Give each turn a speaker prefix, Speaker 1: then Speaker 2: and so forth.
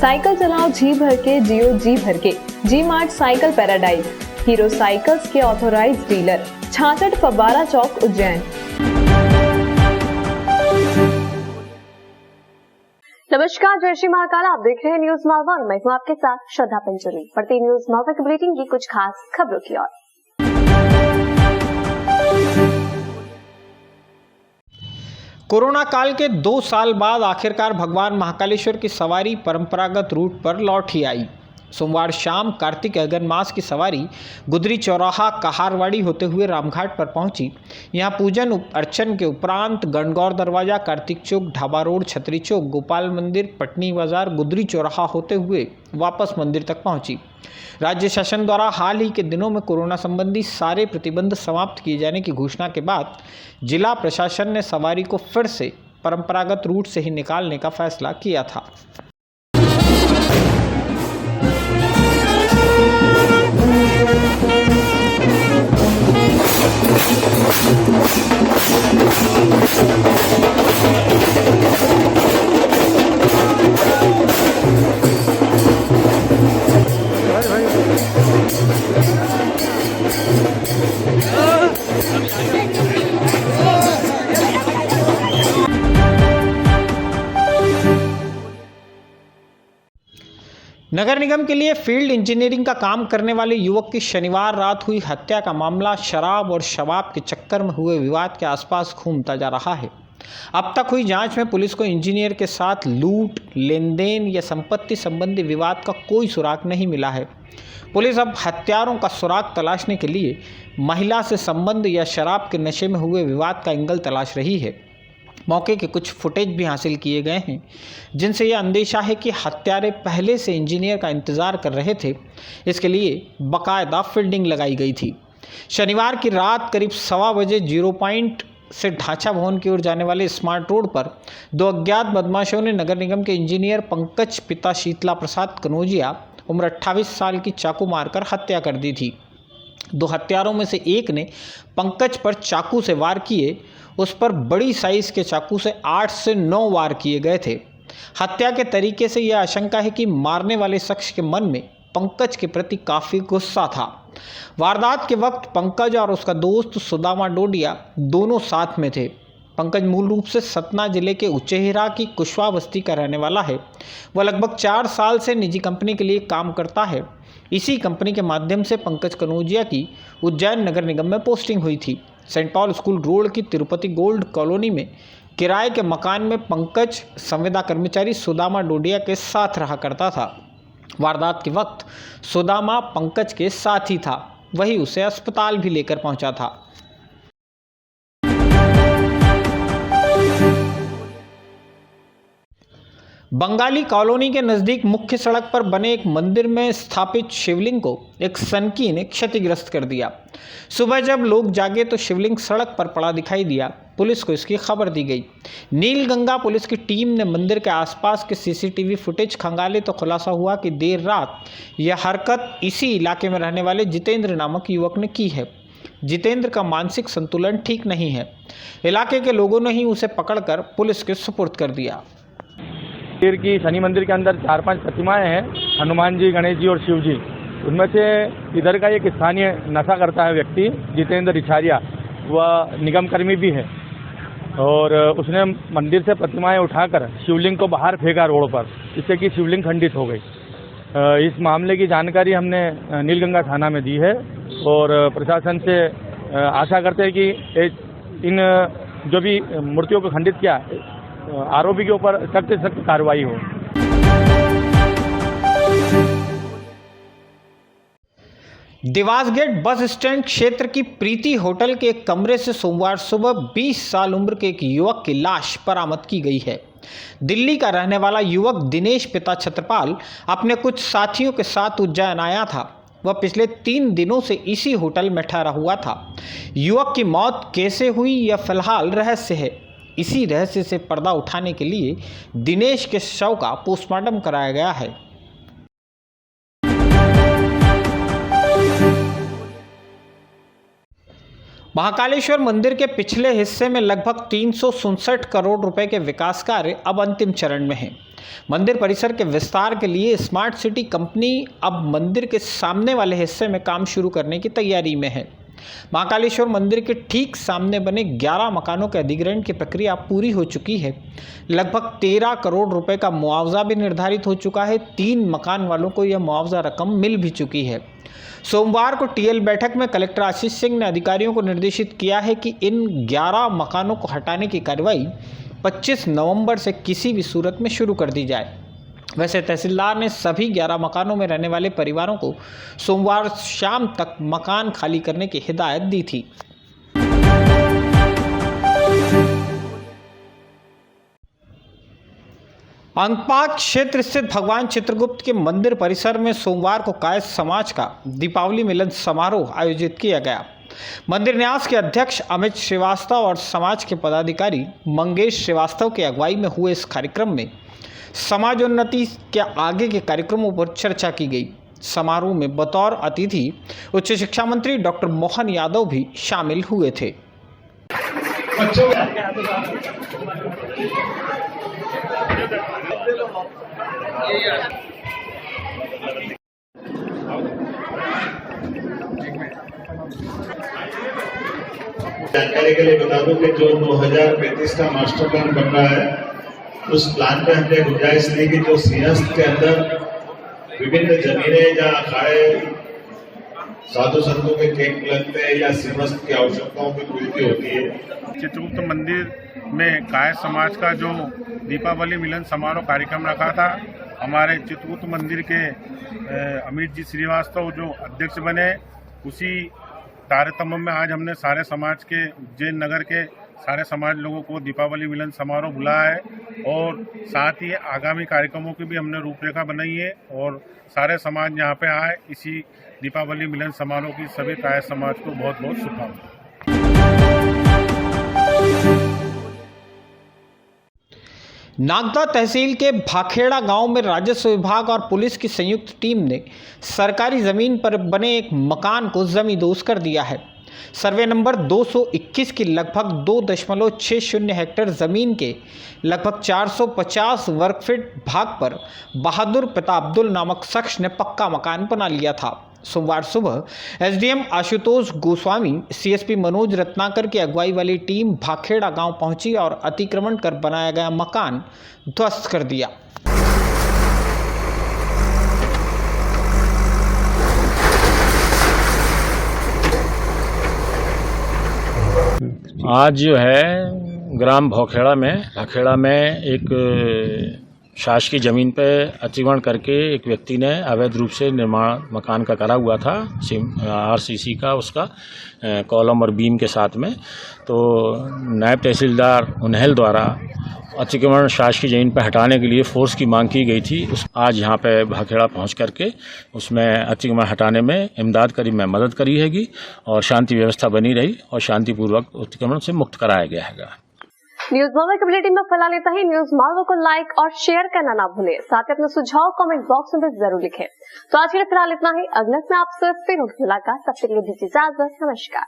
Speaker 1: Cycle चलाओ जी भर के, जियो जी भर के। G Mart Cycle Paradise, Hero cycles के ऑथोराइज्ड डीलर, 66 फव्वारा चौक, उज्जैन।
Speaker 2: नमस्कार, जय श्री महाकाल। आप देख रहे हैं न्यूज मालवा और मैं हूं आपके साथ श्रद्धा पंचोली। बढ़ती न्यूज मालवा की बुलेटिन की कुछ खास खबरों की ओर।
Speaker 3: कोरोना काल के 2 साल बाद आखिरकार भगवान महाकालेश्वर की सवारी परंपरागत रूट पर लौट ही आई। सोमवार शाम कार्तिक अगन मास की सवारी गुदरी चौराहा कहारवाड़ी होते हुए रामघाट पर पहुंची। यहां पूजन अर्चन के उपरांत गणगौर दरवाजा, कार्तिक चौक, ढाबा रोड, छतरी चौक, गोपाल मंदिर, पटनी बाजार, गुदरी चौराहा होते हुए वापस मंदिर तक पहुंची। राज्य शासन द्वारा हाल ही के दिनों में कोरोना संबंधी सारे प्रतिबंध समाप्त किए जाने की घोषणा के बाद जिला प्रशासन ने सवारी को फिर से परंपरागत रूट से ही निकालने का फैसला किया था। नगर निगम के लिए फील्ड इंजीनियरिंग का काम करने वाले युवक की शनिवार रात हुई हत्या का मामला शराब और शबाब के चक्कर में हुए विवाद के आसपास घूमता जा रहा है। अब तक हुई जांच में पुलिस को इंजीनियर के साथ लूट, लेन देन या संपत्ति संबंधी विवाद का कोई सुराग नहीं मिला है। पुलिस अब हत्यारों का सुराग तलाशने के लिए महिला से संबंध या शराब के नशे में हुए विवाद का एंगल तलाश रही है। मौके के कुछ फुटेज भी हासिल किए गए हैं जिनसे यह अंदेशा है कि हत्यारे पहले से इंजीनियर का इंतजार कर रहे थे। इसके लिए बाकायदा फील्डिंग लगाई गई थी। शनिवार की रात करीब 1:15 बजे 0 पॉइंट से ढांचा भवन की ओर जाने वाले स्मार्ट रोड पर 2 अज्ञात बदमाशों ने नगर निगम के इंजीनियर पंकज पिता शीतला प्रसाद कनौजिया उम्र 28 साल की चाकू मारकर हत्या कर दी थी। 2 हत्यारों में से एक ने पंकज पर चाकू से वार किए। उस पर बड़ी साइज के चाकू से 8 से 9 वार किए गए थे। हत्या के तरीके से यह आशंका है कि मारने वाले शख्स के मन में पंकज के प्रति काफ़ी गुस्सा था। वारदात के वक्त पंकज और उसका दोस्त सुदामा डोडिया दोनों साथ में थे। पंकज मूल रूप से सतना जिले के उचेहरा की कुशवा बस्ती का रहने वाला है। वह लगभग 4 साल से निजी कंपनी के लिए काम करता है। इसी कंपनी के माध्यम से पंकज कनौजिया की उज्जैन नगर निगम में पोस्टिंग हुई थी। सेंट पॉल स्कूल रोड की तिरुपति गोल्ड कॉलोनी में किराए के मकान में पंकज संविदा कर्मचारी सुदामा डोडिया के साथ रहा करता था। वारदात के वक्त सुदामा पंकज के साथ ही था, वही उसे अस्पताल भी लेकर पहुंचा था। बंगाली कॉलोनी के नज़दीक मुख्य सड़क पर बने एक मंदिर में स्थापित शिवलिंग को एक सनकी ने क्षतिग्रस्त कर दिया। सुबह जब लोग जागे तो शिवलिंग सड़क पर पड़ा दिखाई दिया। पुलिस को इसकी खबर दी गई। नीलगंगा पुलिस की टीम ने मंदिर के आसपास के सीसीटीवी फुटेज खंगाले तो खुलासा हुआ कि देर रात यह हरकत इसी इलाके में रहने वाले जितेंद्र नामक युवक ने की है। जितेंद्र का मानसिक संतुलन ठीक नहीं है। इलाके के लोगों ने ही उसे पकड़कर पुलिस के सुपुर्द कर दिया।
Speaker 4: मंदिर की शनि मंदिर के अंदर 4-5 प्रतिमाएं हैं, हनुमान जी, गणेश जी और शिव जी। उनमें से इधर का एक स्थानीय नशा करता है व्यक्ति जितेंद्र रिछारिया, वह निगम कर्मी भी है और उसने मंदिर से प्रतिमाएं उठाकर शिवलिंग को बाहर फेंका रोड पर, जिससे कि शिवलिंग खंडित हो गई। इस मामले की जानकारी हमने नीलगंगा थाना में दी है और प्रशासन से आशा करते हैं कि इन जो भी मूर्तियों को खंडित किया आरोपी के ऊपर सख्त से सख्त कार्रवाई हो।
Speaker 3: देवास गेट बस स्टैंड क्षेत्र की प्रीति होटल के एक कमरे से सोमवार सुबह 20 साल उम्र के एक युवक की लाश बरामद की गई है। दिल्ली का रहने वाला युवक दिनेश पिता छत्रपाल अपने कुछ साथियों के साथ उज्जैन आया था। वह पिछले 3 दिनों से इसी होटल में ठहरा हुआ था। युवक की मौत कैसे हुई यह फिलहाल रहस्य है। इसी रहस्य से पर्दा उठाने के लिए दिनेश के शव का पोस्टमार्टम कराया गया है। महाकालेश्वर मंदिर के पिछले हिस्से में लगभग 367 करोड़ रुपए के विकास कार्य अब अंतिम चरण में हैं। मंदिर परिसर के विस्तार के लिए स्मार्ट सिटी कंपनी अब मंदिर के सामने वाले हिस्से में काम शुरू करने की तैयारी में है। महाकालेश्वर मंदिर के ठीक सामने बने 11 मकानों के अधिग्रहण की प्रक्रिया पूरी हो चुकी है। लगभग 13 करोड़ रुपए का मुआवजा भी निर्धारित हो चुका है। 3 मकान वालों को यह मुआवजा रकम मिल भी चुकी है। सोमवार को टीएल बैठक में कलेक्टर आशीष सिंह ने अधिकारियों को निर्देशित किया है कि इन 11 मकानों को हटाने की कार्रवाई 25 नवंबर से किसी भी सूरत में शुरू कर दी जाए। वैसे तहसीलदार ने सभी 11 मकानों में रहने वाले परिवारों को सोमवार शाम तक मकान खाली करने की हिदायत दी थी। अंकपाक क्षेत्र स्थित भगवान चित्रगुप्त के मंदिर परिसर में सोमवार को कायस्थ समाज का दीपावली मिलन समारोह आयोजित किया गया। मंदिर न्यास के अध्यक्ष अमित श्रीवास्तव और समाज के पदाधिकारी मंगेश श्रीवास्तव की अगुवाई में हुए इस कार्यक्रम में समाजोन्नति के आगे के कार्यक्रमों पर चर्चा की गई। समारोह में बतौर अतिथि उच्च शिक्षा मंत्री डॉक्टर मोहन यादव भी शामिल हुए थे।
Speaker 5: जानकारी के लिए बता दूं कि जो 2035 का मास्टर प्लान बन रहा है, उस प्लान में हमने गुंजाइश दी कि जो सिंहस्थ के अंदर विभिन्न जमीनें या अखाड़े साधु संतों के कैंप लगते हैं या सिंहस्थ की आवश्यकताओं की पूर्ति होती है।
Speaker 6: चित्रगुप्त मंदिर में कायस्थ समाज का जो दीपावली मिलन समारोह कार्यक्रम रखा था, हमारे चित्रगुप्त मंदिर के अमित जी श्रीवास्तव जो अध्यक्ष बने, उसी तारतम्य में आज हमने सारे समाज के उज्जैन नगर के सारे समाज लोगों को दीपावली मिलन समारोह बुलाया है और साथ ही आगामी कार्यक्रमों की भी हमने रूपरेखा बनाई है और सारे समाज यहाँ पे आए। इसी दीपावली मिलन समारोह की सभी कायस्थ समाज को बहुत बहुत शुभकामनाएं।
Speaker 3: नागदा तहसील के भाखेड़ा गांव में राजस्व विभाग और पुलिस की संयुक्त टीम ने सरकारी जमीन पर बने एक मकान को जमींदोज कर दिया है। सर्वे नंबर 221 की लगभग 2.60 हेक्टेयर जमीन के लगभग 450 वर्ग फीट भाग पर बहादुर पिता अब्दुल नामक शख्स ने पक्का मकान बना लिया था। सोमवार सुबह एसडीएम आशुतोष गोस्वामी, सीएसपी मनोज रत्नाकर की अगुवाई वाली टीम भाखेड़ा गांव पहुंची और अतिक्रमण कर बनाया गया मकान ध्वस्त कर दिया।
Speaker 7: आज जो है ग्राम भाखेड़ा में एक शासकीय जमीन पे अतिक्रमण करके एक व्यक्ति ने अवैध रूप से निर्माण मकान का करा हुआ था, आरसीसी का, उसका कॉलम और बीम के साथ में। तो नायब तहसीलदार उन्हेल द्वारा अतिक्रमण शासकीय जमीन पर हटाने के लिए फोर्स की मांग की गई थी। आज यहाँ पे भाखेड़ा पहुँच करके उसमें अतिक्रमण हटाने में इमदाद करी, में मदद करी हैगी और शांति व्यवस्था बनी रही और शांतिपूर्वक अतिक्रमण से मुक्त कराया गया है।
Speaker 2: न्यूज मालवा की बुलेटिन में फैला लेता ही न्यूज मालवा को लाइक और शेयर करना ना भूलें। साथ ही अपने सुझाव कमेंट बॉक्स में भी जरूर लिखें। तो आज के लिए फिलहाल इतना ही। अगले में आपसे फिर होगी मुलाकात। तब तक के लिए दीजिए इजाजत। नमस्कार।